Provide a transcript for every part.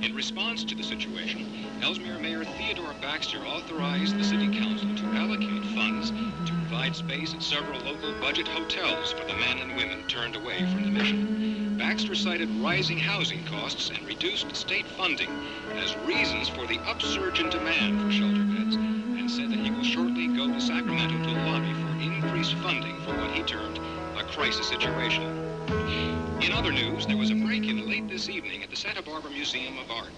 In response to the situation, Ellesmere Mayor Theodore Baxter authorized the City Council to allocate funds to provide space at several local budget hotels for the men and women turned away from the mission. Baxter cited rising housing costs and reduced state funding as reasons for the upsurge in demand for shelter beds, and said that he will shortly go to Sacramento to lobby for increased funding for what he termed a crisis situation. In other news, there was a break-in late this evening at the Santa Barbara Museum of Art.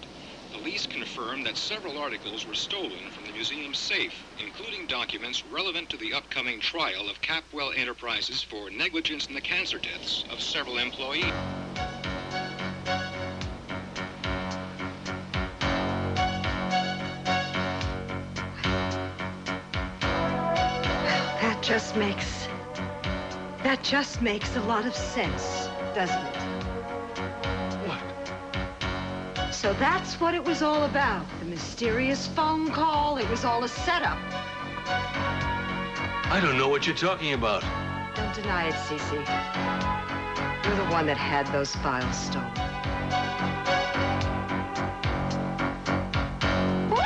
Police confirmed that several articles were stolen from the museum's safe, including documents relevant to the upcoming trial of Capwell Enterprises for negligence in the cancer deaths of several employees. That just makes a lot of sense, doesn't it? What? So that's what it was all about. The mysterious phone call. It was all a setup. I don't know what you're talking about. Don't deny it, Cece. You're the one that had those files stolen. Woo!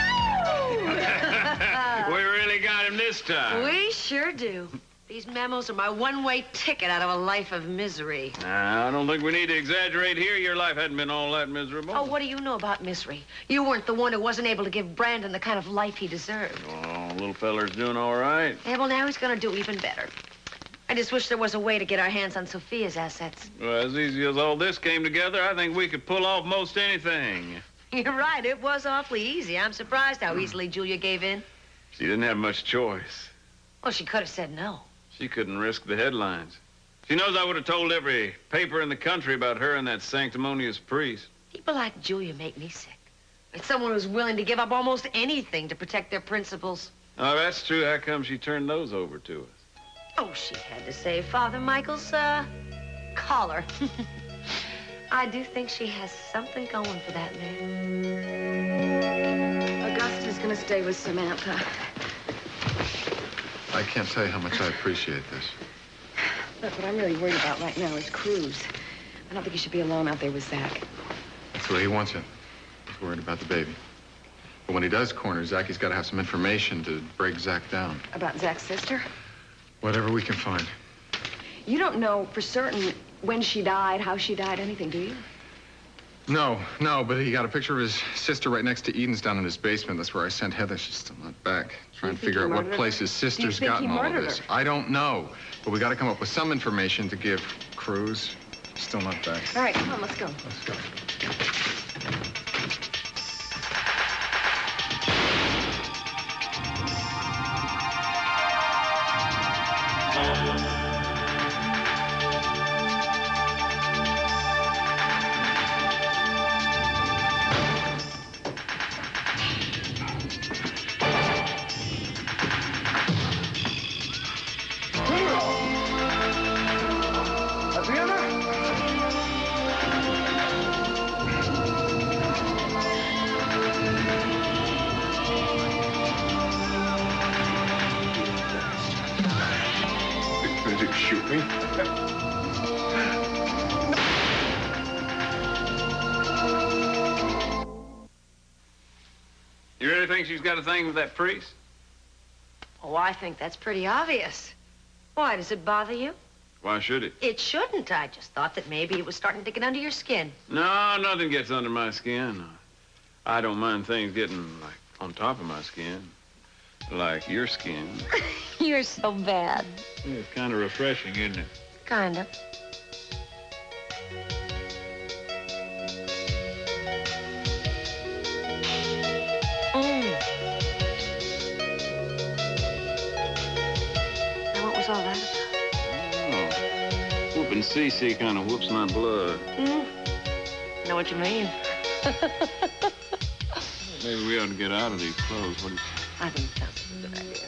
We really got him this time. We sure do. These memos are my one-way ticket out of a life of misery. I don't think we need to exaggerate here. Your life hadn't been all that miserable. Oh, what do you know about misery? You weren't the one who wasn't able to give Brandon the kind of life he deserved. Oh, little feller's doing all right. Yeah, well, now he's gonna do even better. I just wish there was a way to get our hands on Sophia's assets. Well, as easy as all this came together, I think we could pull off most anything. You're right, it was awfully easy. I'm surprised how easily Julia gave in. She didn't have much choice. Well, she could have said no. She couldn't risk the headlines. She knows I would have told every paper in the country about her and that sanctimonious priest. People like Julia make me sick. It's someone who's willing to give up almost anything to protect their principles. Oh, that's true. How come she turned those over to us? Oh, she had to save Father Michael's, collar. I do think she has something going for that man. Augusta's gonna stay with Samantha. I can't tell you how much I appreciate this. Look, what I'm really worried about right now is Cruz. I don't think you should be alone out there with Zach. That's the way he wants it. He's worried about the baby. But when he does corner Zach, he's got to have some information to break Zach down. About Zach's sister? Whatever we can find. You don't know for certain when she died, how she died, anything, do you? No, but he got a picture of his sister right next to Eden's down in his basement. That's where I sent Heather. She's still not back. Trying to figure out what place his sister's got in all of this. I don't know. But we got to come up with some information to give Cruz. Still not back. All right, come on, let's go. Let's go. Shoot me? You really think she's got a thing with that priest? Oh, I think that's pretty obvious. Why, does it bother you? Why should it? It shouldn't. I just thought that maybe it was starting to get under your skin. No, nothing gets under my skin. I don't mind things getting, like, on top of my skin. Like your skin. You're so bad. Yeah, it's kind of refreshing, isn't it? Kind of. Now, what was all that about? Oh, whooping Cece kind of whoops my blood. Know what you mean. Maybe we ought to get out of these clothes. What do you think? I think it sounds like a good idea.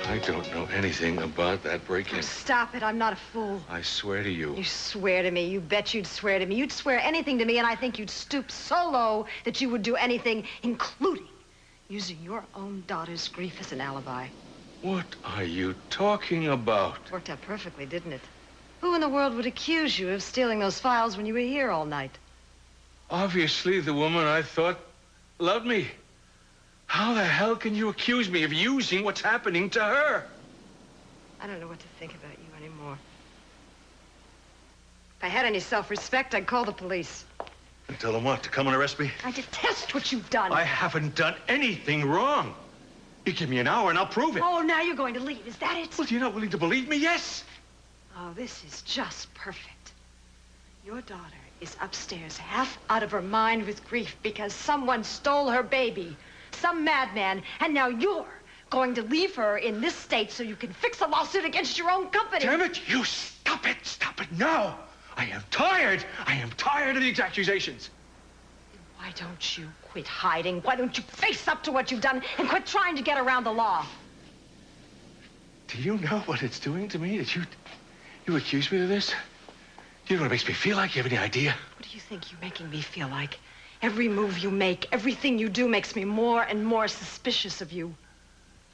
I don't know anything about that break-in. Oh, stop it. I'm not a fool. I swear to you. You swear to me. You bet you'd swear to me. You'd swear anything to me, and I think you'd stoop so low that you would do anything, including using your own daughter's grief as an alibi. What are you talking about? Worked out perfectly, didn't it? Who in the world would accuse you of stealing those files when you were here all night? Obviously, the woman I thought loved me. How the hell can you accuse me of using what's happening to her? I don't know what to think about you anymore. If I had any self-respect, I'd call the police. And tell them what? To come and arrest me? I detest what you've done. I haven't done anything wrong. You give me an hour and I'll prove it. Oh, now you're going to leave. Is that it? Well, you're not willing to believe me? Yes. Oh, this is just perfect. Your daughter is upstairs, half out of her mind with grief because someone stole her baby. Some madman. And now you're going to leave her in this state so you can fix a lawsuit against your own company. Damn it, you stop it. Stop it now. I am tired. I am tired of these accusations. Why don't you quit hiding? Why don't you face up to what you've done and quit trying to get around the law? Do you know what it's doing to me that you accuse me of this? Do you know what it makes me feel like? You have any idea? What do you think you're making me feel like? Every move you make, everything you do makes me more and more suspicious of you.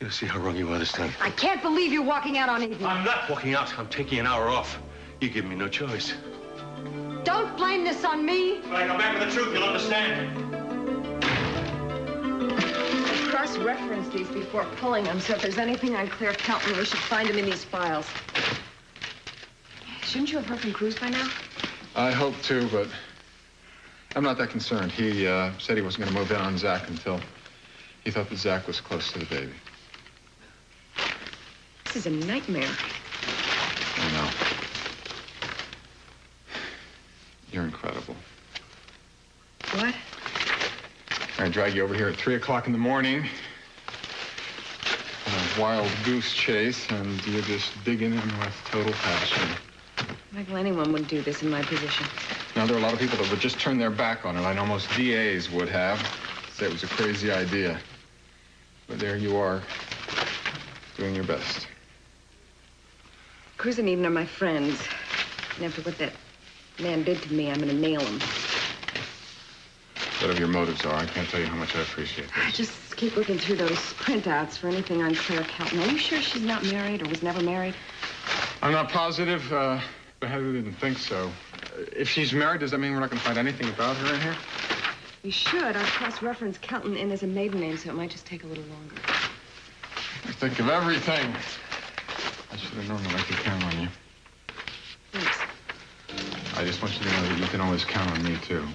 You'll see how wrong you are this time. I can't believe you're walking out on Eden. I'm not walking out. I'm taking an hour off. You give me no choice. Don't blame this on me. When I come back with the truth, you'll understand. I cross-referenced these before pulling them, so if there's anything on Claire Kelton, we should find them in these files. Shouldn't you have heard from Cruz by now? I hope to, but I'm not that concerned. He said he wasn't going to move in on Zach until he thought that Zach was close to the baby. This is a nightmare. I know. You're incredible. What? I drag you over here at 3 o'clock in the morning on a wild goose chase, and you're just digging in with total passion. Michael, anyone would do this in my position. Now, there are a lot of people that would just turn their back on it. I know most DAs would have. Say it was a crazy idea. But there you are, doing your best. Cruz and Eden are my friends. And after what that man did to me, I'm gonna nail him. Whatever your motives are, I can't tell you how much I appreciate this. Just keep looking through those printouts for anything on Claire Kelton. Are you sure she's not married or was never married? I'm not positive, but Heather didn't think so. If she's married, does that mean we're not going to find anything about her in here? You should. I cross-referenced Kelton in as a maiden name, so it might just take a little longer. I think of everything. I should have known that I could count on you. Thanks. I just want you to know that you can always count on me, too.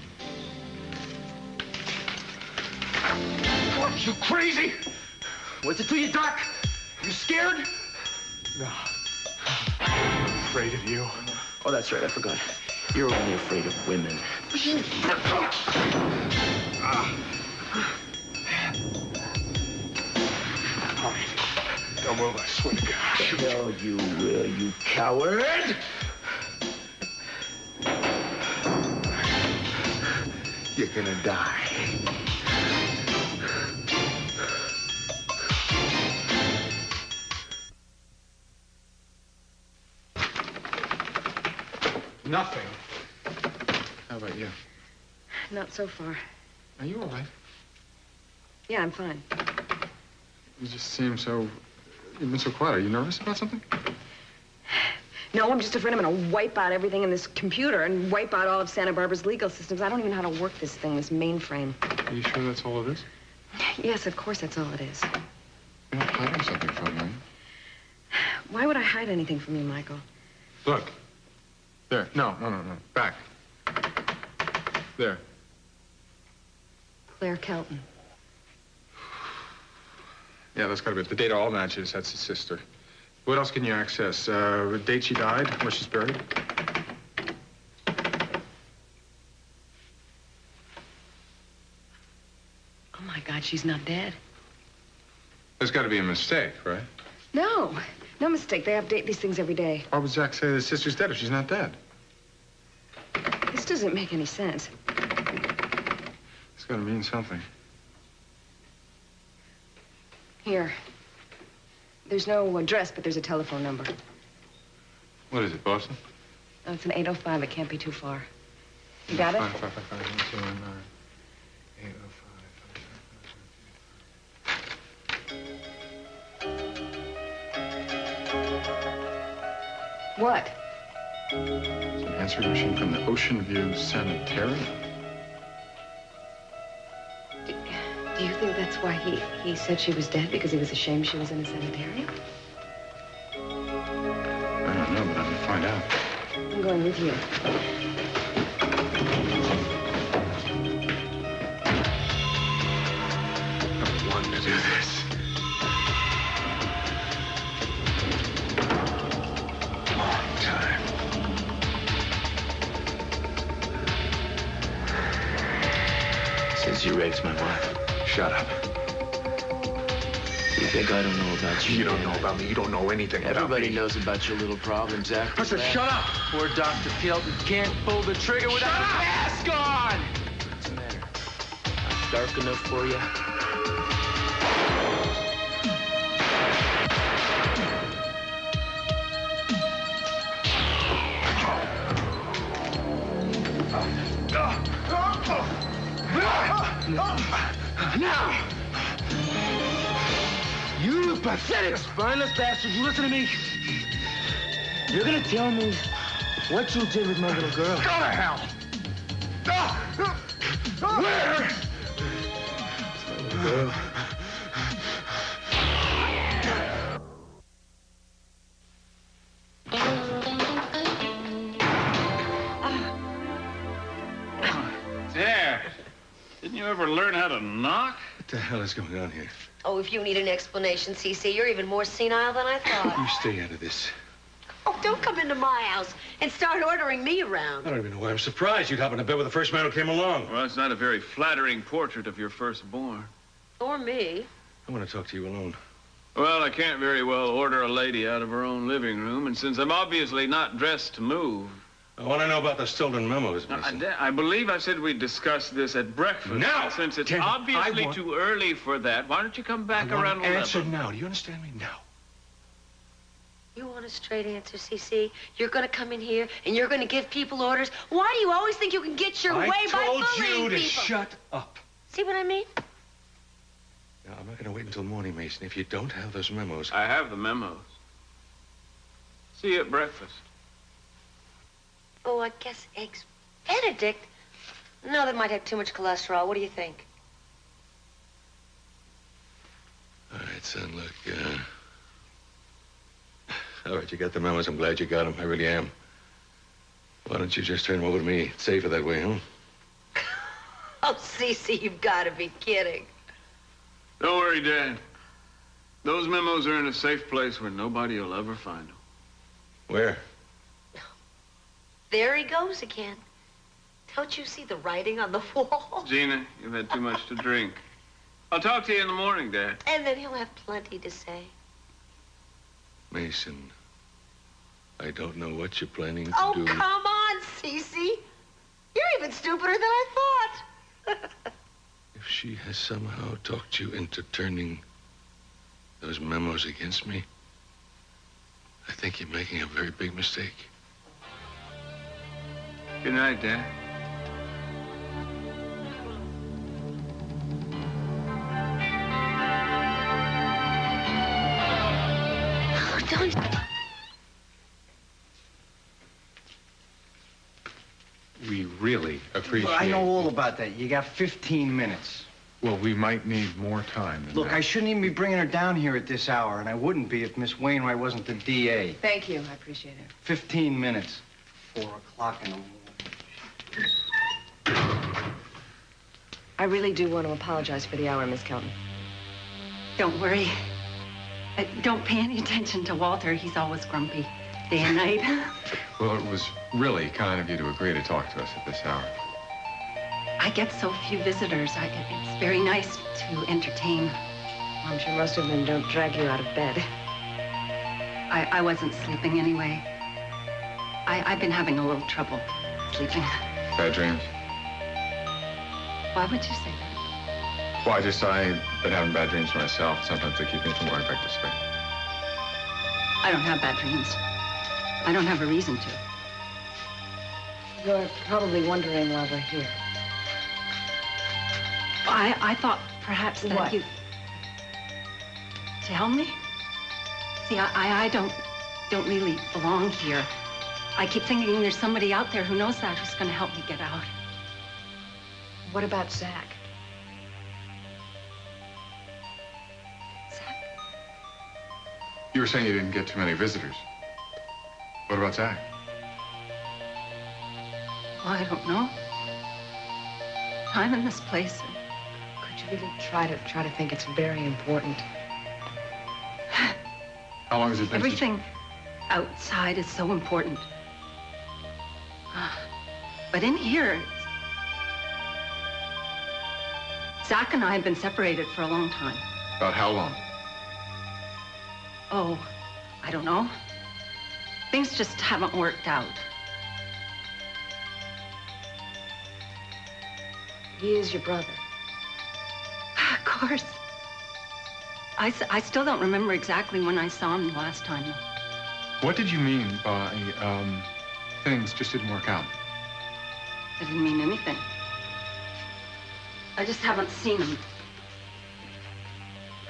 What, you crazy? What's it to you, Doc? You scared? No. I'm afraid of you. Oh, that's right. I forgot. You're only afraid of women. All right. Don't move, I swear to God. No, you will, you coward. You're gonna die. Nothing. How about you? Not so far. Are you all right? Yeah, I'm fine. You just seem so... You've been so quiet. Are you nervous about something? No, I'm just afraid I'm gonna wipe out everything in this computer and wipe out all of Santa Barbara's legal systems. I don't even know how to work this thing, this mainframe. Are you sure that's all it is? Yes, of course that's all it is. You're not hiding something from me. Why would I hide anything from you, Michael? Look. There. No. Back. There. Claire Kelton. Yeah, that's gotta be it. The data all matches. That's his sister. What else can you access? The date she died, where she's buried? Oh, my God, she's not dead. There's gotta be a mistake, right? No mistake. They update these things every day. Why would Zach say his sister's dead if she's not dead? This doesn't make any sense. It's gotta mean something. Here. There's no address, but there's a telephone number. What is it, Boston? Oh, it's an 805. It can't be too far. You got it? 555-1219. 805-555-1219. What? It's an answering machine from the Ocean View Sanitarium. Do you think that's why he said she was dead? Because he was ashamed she was in a sanitarium? I don't know, but I'm gonna find out. I'm going with you. I want to do this. Long time. Since you raped my wife. Shut up. You think I don't know about you? You don't know about me. You don't know anything about me. Everybody knows about your little problems after I said, that. shut up! Poor Dr. Kelton can't pull the trigger without a mask on! What's the matter? Not dark enough for you? Now! You pathetic, spineless bastard, you listen to me? You're gonna tell me what you did with my little girl? Go to hell! Where? Girl. There. Didn't you ever learn how to knock? What the hell is going on here? Oh, if you need an explanation, Cece, you're even more senile than I thought. You stay out of this. Oh, don't come into my house and start ordering me around. I don't even know why I'm surprised you'd hop into bed with the first man who came along. Well, it's not a very flattering portrait of your firstborn. Or me. I want to talk to you alone. Well, I can't very well order a lady out of her own living room, and since I'm obviously not dressed to move... I want to know about the stolen memos, Now, Mason. I believe I said we'd discuss this at breakfast. Now! Since it's Daniel, obviously too early for that, why don't you come back around 11? Answer now. Do you understand me? Now. You want a straight answer, Cece? You're going to come in here and you're going to give people orders? Why do you always think you can get your way by bullying I told you to people? shut up. See what I mean? Now, I'm not going to wait until morning, Mason. If you don't have those memos... I have the memos. See you at breakfast. Oh, I guess eggs Benedict? No, that might have too much cholesterol. What do you think? All right, son, look, all right, you got the memos. I'm glad you got them. I really am. Why don't you just turn them over to me? It's safer that way, huh? Oh, Cece, you've got to be kidding. Don't worry, Dad. Those memos are in a safe place where nobody will ever find them. Where? There he goes again. Don't you see the writing on the wall? Gina, you've had too much to drink. I'll talk to you in the morning, Dad. And then he'll have plenty to say. Mason, I don't know what you're planning to Oh, do. come on, Cece. You're even stupider than I thought. If she has somehow talked you into turning those memos against me, I think you're making a very big mistake. Good night, Dad. Oh, don't... We really appreciate I know all about that. You got 15 minutes. Well, we might need more time than Look, that. I shouldn't even be bringing her down here at this hour, and I wouldn't be if Miss Wainwright wasn't the DA. Thank you. I appreciate it. 15 minutes. 4 o'clock in the morning. I really do want to apologize for the hour, Miss Kelton. Don't worry. Don't pay any attention to Walter. He's always grumpy, day and night. Well, it was really kind of you to agree to talk to us at this hour. I get so few visitors. It's very nice to entertain. I'm sure most of them don't drag you out of bed. I wasn't sleeping anyway. I've been having a little trouble sleeping. Bad dreams? Why would you say that? Well, I've been having bad dreams myself. Sometimes they keep me from going back to sleep. I don't have bad dreams. I don't have a reason to. You're probably wondering why we're here. I thought perhaps that What? you... To help me? See, I don't don't really belong here. I keep thinking there's somebody out there who knows that who's going to help me get out. What about Zach? Zach? You were saying you didn't get too many visitors. What about Zach? Well, I don't know. I'm in this place. Could you really try to think? It's very important. How long has it been? Everything outside is so important. But in here, Zach and I have been separated for a long time. About how long? Oh, I don't know. Things just haven't worked out. He is your brother. Of course. I still don't remember exactly when I saw him the last time. What did you mean by, things just didn't work out? I didn't mean anything. I just haven't seen him.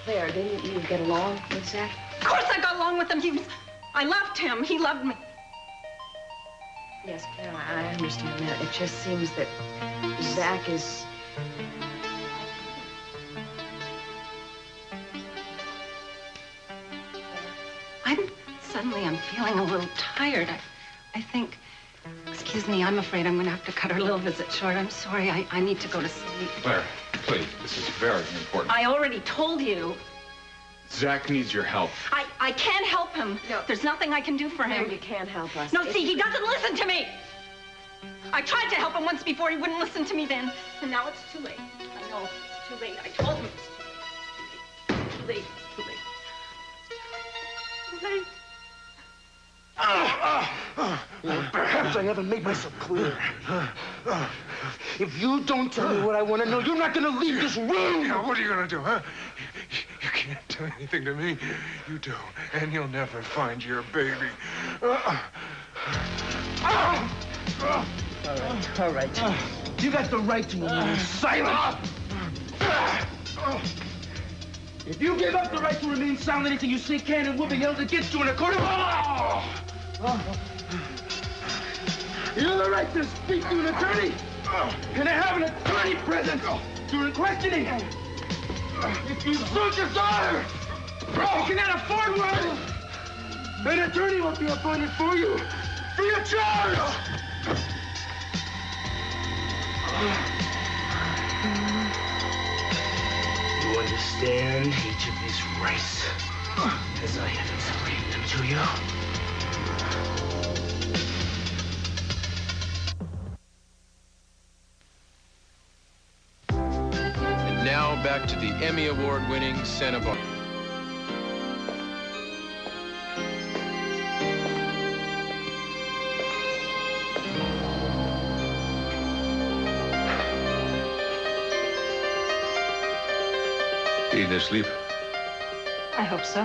Claire, didn't you get along with Zach? Of course I got along with him. I loved him. He loved me. Yes, Claire, I understand that. It just seems that Zach is... Suddenly I'm feeling a little tired. I think... Excuse me, I'm afraid I'm going to have to cut our little visit short. I'm sorry, I need to go to sleep. Claire, please, this is very important. I already told you. Zach needs your help. I can't help him. No. There's nothing I can do for him. No, you can't help us. No, see, he doesn't listen to me. I tried to help him once before. He wouldn't listen to me then. And now it's too late. I know, it's too late. I told him it's too late. Too late. Too late. Perhaps I haven't made myself clear. If you don't tell me what I want to know, you're not going to leave this room. Yeah, what are you going to do, huh? You can't do anything to me. You do, and you'll never find your baby. All right. You got the right to remain silent. If you give up the right to remain silent, anything you say can and will be held against you in a court of law. You have the right to speak to an attorney and to have an attorney present during questioning. If you suit your daughter, you cannot afford one. An attorney will be appointed for you, free of charge. You understand each of these rights as I have explained them to you? And now back to the Emmy Award-winning Santa Barbara. Eating asleep? I hope so.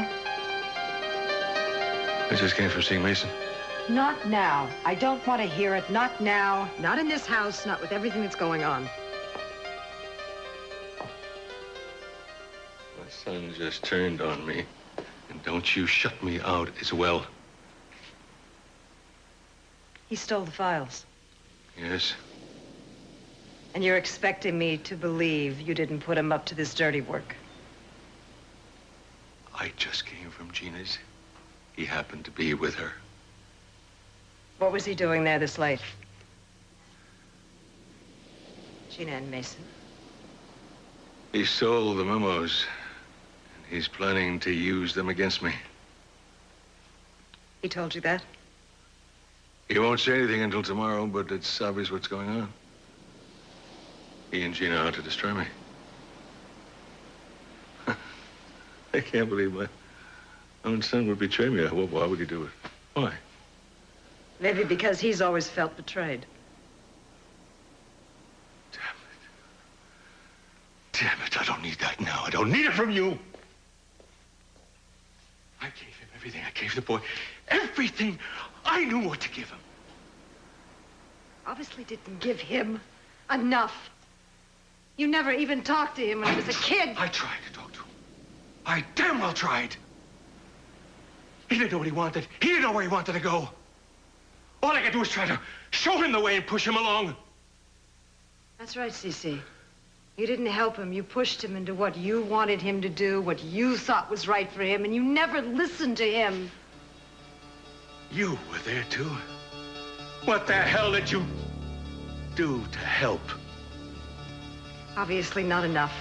I just came from seeing Mason. Not now. I don't want to hear it. Not now. Not in this house. Not with everything that's going on. My son just turned on me. And don't you shut me out as well. He stole the files. Yes? And you're expecting me to believe you didn't put him up to this dirty work. I just came from Gina's. He happened to be with her. What was he doing there this late? Gina and Mason. He stole the memos, and he's planning to use them against me. He told you that? He won't say anything until tomorrow, but it's obvious what's going on. He and Gina are out to destroy me. I can't believe my own son would betray me. Why would he do it? Why? Maybe because he's always felt betrayed. Damn it, I don't need that now. I don't need it from you. I gave him everything. I gave the boy everything. I knew what to give him. Obviously didn't give him enough. You never even talked to him when he was a kid. I tried to talk to him. I damn well tried. He didn't know what he wanted. He didn't know where he wanted to go. All I could do was try to show him the way and push him along. That's right, Cece. You didn't help him. You pushed him into what you wanted him to do, what you thought was right for him, and you never listened to him. You were there, too. What the hell did you do to help? Obviously not enough.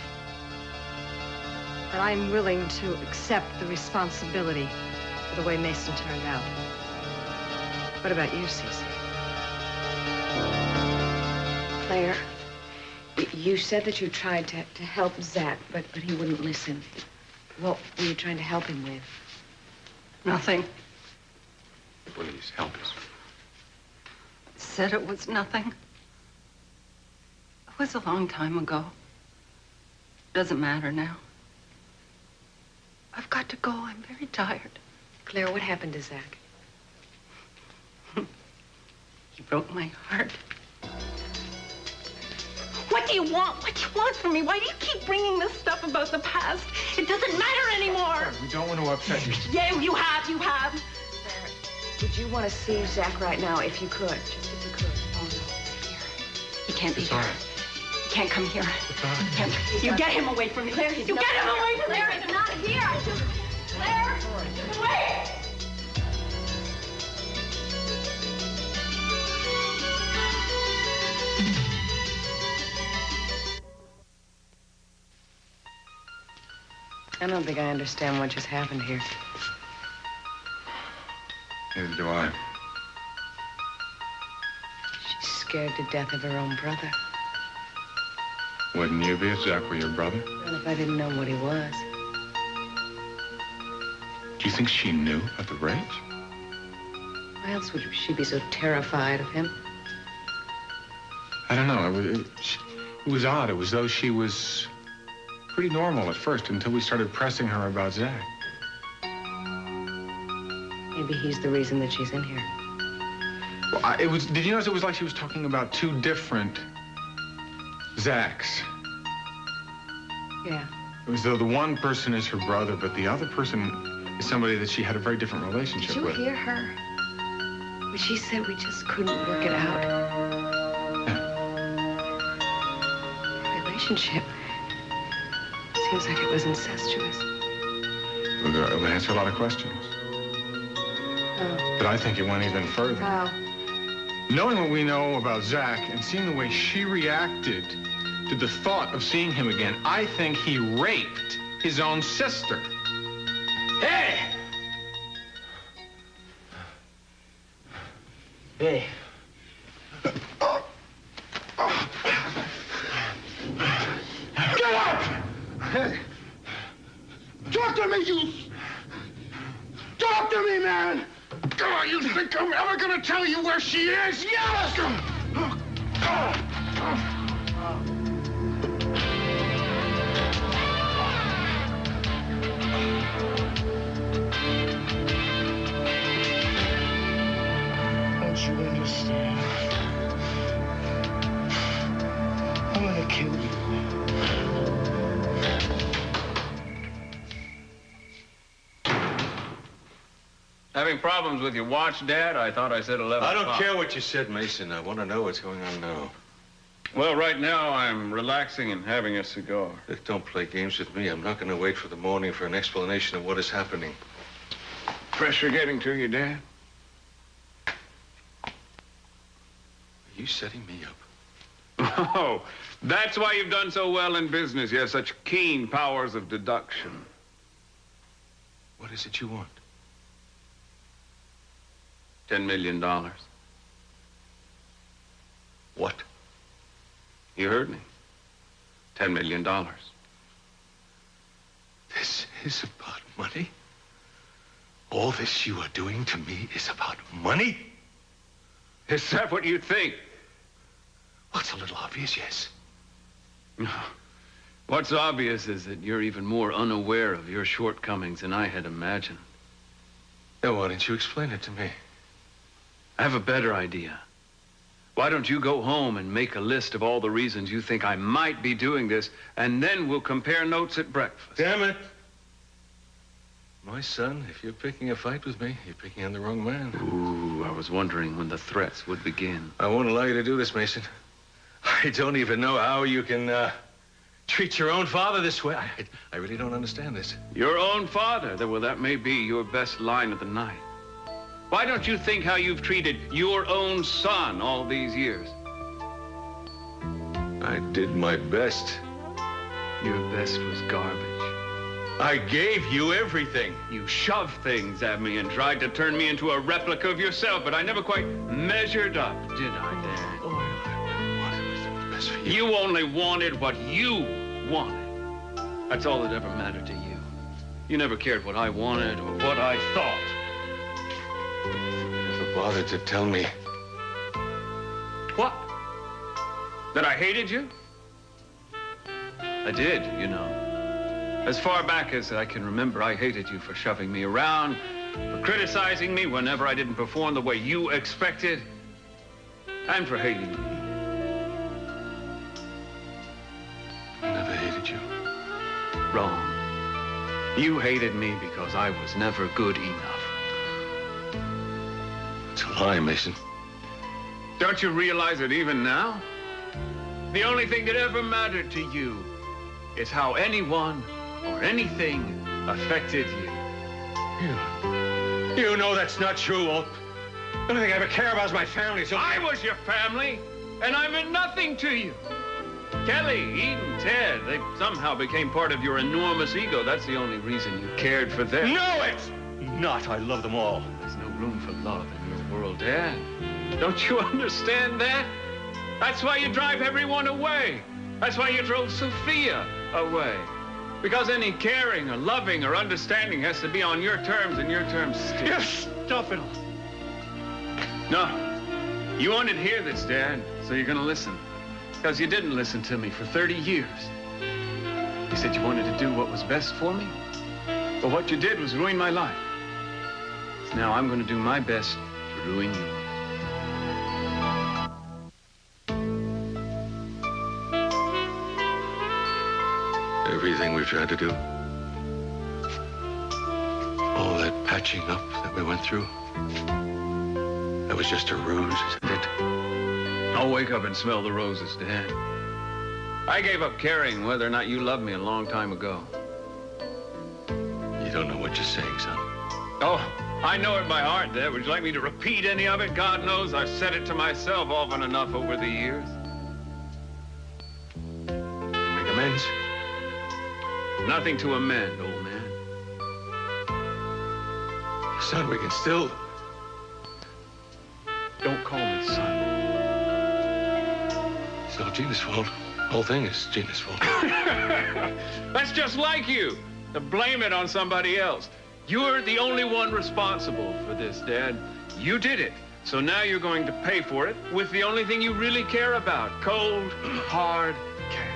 But I'm willing to accept the responsibility for the way Mason turned out. What about you, Cece? Claire, you said that you tried to help Zach, but he wouldn't listen. What were you trying to help him with? Nothing. Please, help us. Said it was nothing. It was a long time ago. Doesn't matter now. I've got to go. I'm very tired. Claire, what happened to Zach? He broke my heart. What do you want? What do you want from me? Why do you keep bringing this stuff about the past? It doesn't matter anymore. We don't want to upset you. Yeah, you have. Claire, would you want to see Zach right now if you could? Just if you could. Oh, no. Here. He can't be It's here. all right. He can't come here. It's all right. Can't. You get him away from me. Claire, you get him away from me. Claire, he's not here. Claire, wait! I don't think I understand what just happened here. Neither do I. She's scared to death of her own brother. Wouldn't you be if Zach were your brother? Well, if I didn't know what he was. Do you think she knew at the race? Why else would she be so terrified of him? I don't know. It was odd. It was though she was pretty normal at first until we started pressing her about Zach. Maybe he's the reason that she's in here. Well, did you notice it was like she was talking about two different Zachs? Yeah. It was though the one person is her brother, but the other person is somebody that she had a very different relationship Did you with. hear her? When she said we just couldn't work it out. Yeah. Relationship. Seems like it was incestuous. It would answer a lot of questions. Oh. But I think it went even further. Wow. Knowing what we know about Zach and seeing the way she reacted to the thought of seeing him again, I think he raped his own sister. Hey! Hey. Get up! Hey. Talk to me, you... Talk to me, man! Oh, you think I'm ever gonna tell you where she is? Yes! Don't you understand? I'm gonna kill you. Having problems with your watch, Dad? I thought I said 11 I don't o'clock. care what you said, Mason. I want to know what's going on now. Well, right now I'm relaxing and having a cigar. Look, don't play games with me. I'm not going to wait for the morning for an explanation of what is happening. Pressure getting to you, Dad? Are you setting me up? Oh, that's why you've done so well in business. You have such keen powers of deduction. What is it you want? $10 million. What? You heard me. $10 million. This is about money? All this you are doing to me is about money? Is that what you think? Well, it's a little obvious, yes. What's obvious is that you're even more unaware of your shortcomings than I had imagined. Now, why don't you explain it to me? I have a better idea. Why don't you go home and make a list of all the reasons you think I might be doing this, and then we'll compare notes at breakfast. Damn it. My son, if you're picking a fight with me, you're picking on the wrong man. Ooh, I was wondering when the threats would begin. I won't allow you to do this, Mason. I don't even know how you can, treat your own father this way. I really don't understand this. Your own father? Well, that may be your best line of the night. Why don't you think how you've treated your own son all these years? I did my best. Your best was garbage. I gave you everything. You shoved things at me and tried to turn me into a replica of yourself, but I never quite measured up, did I, Dad? Oh, I wanted what's best for you. You only wanted what you wanted. That's all that ever mattered to you. You never cared what I wanted or what I thought. You never bothered to tell me. What? That I hated you? I did, you know. As far back as I can remember, I hated you for shoving me around, for criticizing me whenever I didn't perform the way you expected, and for hating me. I never hated you. Wrong. You hated me because I was never good enough. It's a lie, Mason. Don't you realize that even now? The only thing that ever mattered to you is how anyone or anything affected you. You know that's not true, Walt. The only thing I ever care about is my family, so... I was your family, and I meant nothing to you. Kelly, Eden, Ted, they somehow became part of your enormous ego. That's the only reason you cared for them. No, it's not. I love them all. There's no room for love in your world, Dad. Don't you understand that? That's why you drive everyone away. That's why you drove Sophia away. Because any caring or loving or understanding has to be on your terms and your terms still. You stuff it all. No. You wanted to hear this, Dad, so you're gonna listen. Because you didn't listen to me for 30 years. You said you wanted to do what was best for me. But what you did was ruin my life. So now I'm gonna do my best to ruin yours. Everything we've tried to do, all that patching up that we went through, that was just a ruse, isn't it? I'll wake up and smell the roses, Dad. I gave up caring whether or not you loved me a long time ago. You don't know what you're saying, son. Oh, I know it by heart, Dad. Would you like me to repeat any of it? God knows I've said it to myself often enough over the years. Make amends? Nothing to amend, old man. Son, we can still... Don't call me son. It's all Gina's fault. The whole thing is Gina's fault. That's just like you, to blame it on somebody else. You're the only one responsible for this, Dad. You did it. So now you're going to pay for it with the only thing you really care about. Cold, hard cash.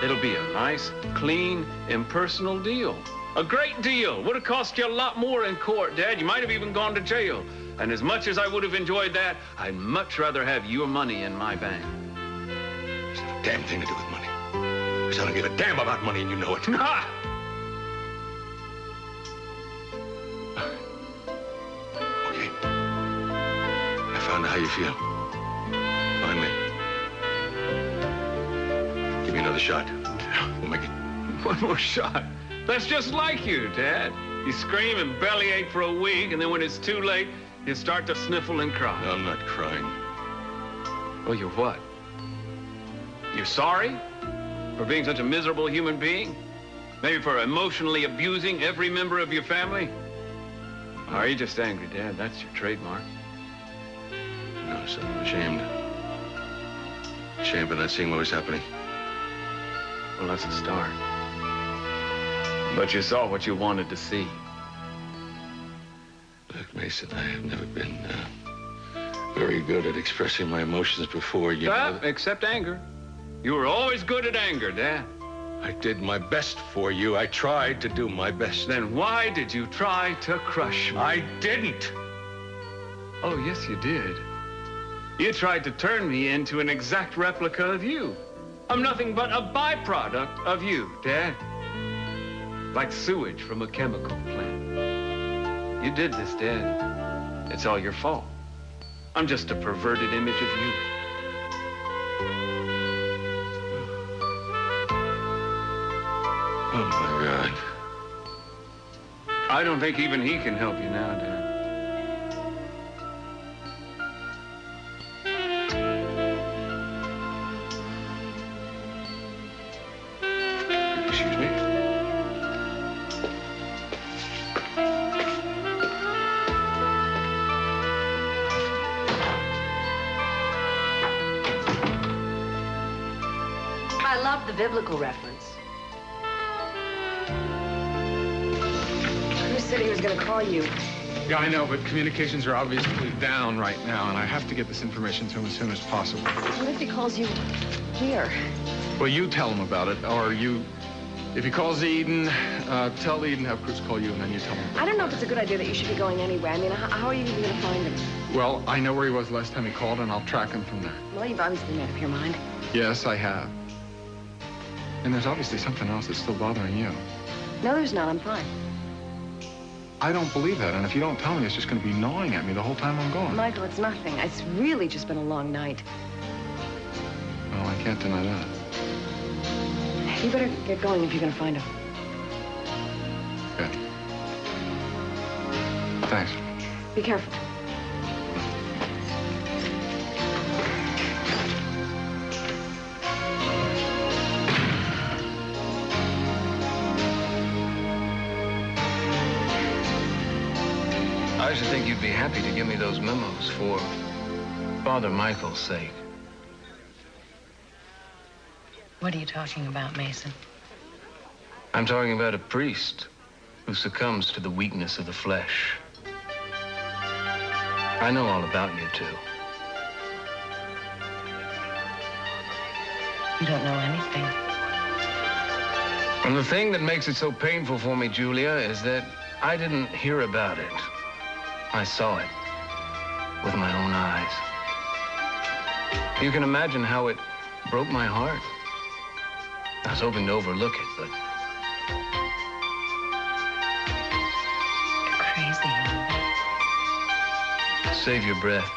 It'll be a nice, clean, impersonal deal. A great deal. Would have cost you a lot more in court, Dad. You might have even gone to jail. And as much as I would have enjoyed that, I'd much rather have your money in my bank. It's not a damn thing to do with money. Because I don't give a damn about money, and you know it. Ha! Okay. I found out how you feel. Finally. Give me another shot. We'll make it. One more shot. That's just like you, Dad. You scream and bellyache for a week, and then when it's too late, you start to sniffle and cry. No, I'm not crying. Well, you're what? You're sorry? For being such a miserable human being? Maybe for emotionally abusing every member of your family? Or are you just angry, Dad? That's your trademark. No, son, I'm ashamed. Ashamed of not seeing what was happening. Well, that's a start. But you saw what you wanted to see. Look, Mason, I have never been very good at expressing my emotions before, you know. Except anger. You were always good at anger, Dad. I did my best for you. I tried to do my best. Then why did you try to crush me? I didn't. Oh, yes, you did. You tried to turn me into an exact replica of you. I'm nothing but a byproduct of you, Dad. like sewage from a chemical plant. You did this, Dad. It's all your fault. I'm just a perverted image of you. Oh, my God. I don't think even he can help you now, Dad. Excuse me? I love the biblical reference. Who said he was going to call you? Yeah, I know, but communications are obviously down right now, and I have to get this information to him as soon as possible. What if he calls you here? Well, you tell him about it, or you... If he calls Eden, tell Eden, have Cruz call you, and then you tell him. I don't know if it's a good idea that you should be going anywhere. I mean, how are you even going to find him? Well, I know where he was last time he called, and I'll track him from there. Well, you've obviously made up your mind. Yes, I have. And there's obviously something else that's still bothering you. No, there's not. I'm fine. I don't believe that, and if you don't tell me, it's just going to be gnawing at me the whole time I'm gone. Michael, it's nothing. It's really just been a long night. Well, I can't deny that. You better get going if you're going to find him. Okay. Thanks. Be careful. I should think you'd be happy to give me those memos for Father Michael's sake. What are you talking about, Mason? I'm talking about a priest who succumbs to the weakness of the flesh. I know all about you two. You don't know anything. And the thing that makes it so painful for me, Julia, is that I didn't hear about it. I saw it with my own eyes. You can imagine how it broke my heart. I was hoping to overlook it, but... You're crazy. Save your breath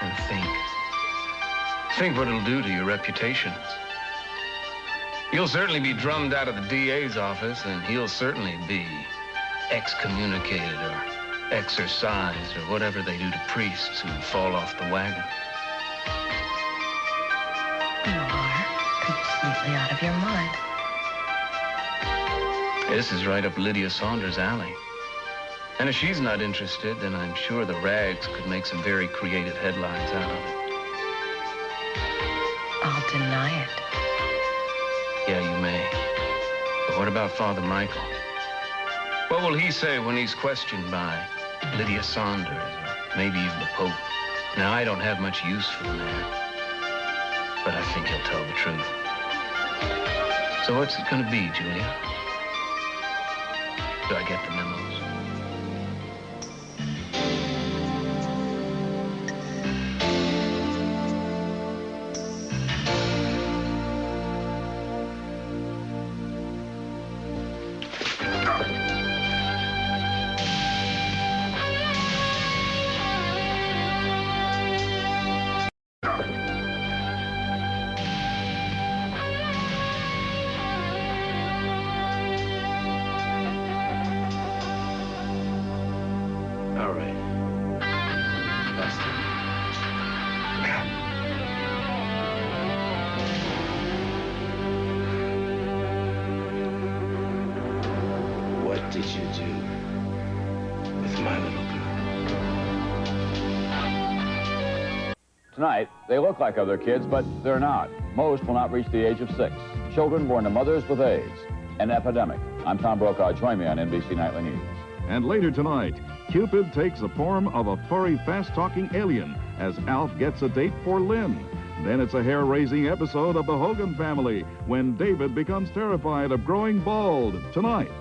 and think. Think what it'll do to your reputations. You'll certainly be drummed out of the DA's office, and he'll certainly be excommunicated or exorcised or whatever they do to priests who fall off the wagon. You are completely out of your mind. This is right up Lydia Saunders' alley. And if she's not interested, then I'm sure the rags could make some very creative headlines out of it. I'll deny it. Yeah, you may. But what about Father Michael? What will he say when he's questioned by Lydia Saunders, or maybe even the Pope? Now, I don't have much use for the man, but I think he'll tell the truth. So what's it going to be, Julia? Do I get the memos? All right. That's What did you do with my little girl? Tonight, they look like other kids, but they're not. Most will not reach the age of 6. Children born to mothers with AIDS. An epidemic. I'm Tom Brokaw. Join me on NBC Nightly News. And later tonight, Cupid takes the form of a furry, fast-talking alien as Alf gets a date for Lynn. Then it's a hair-raising episode of The Hogan Family when David becomes terrified of growing bald. Tonight.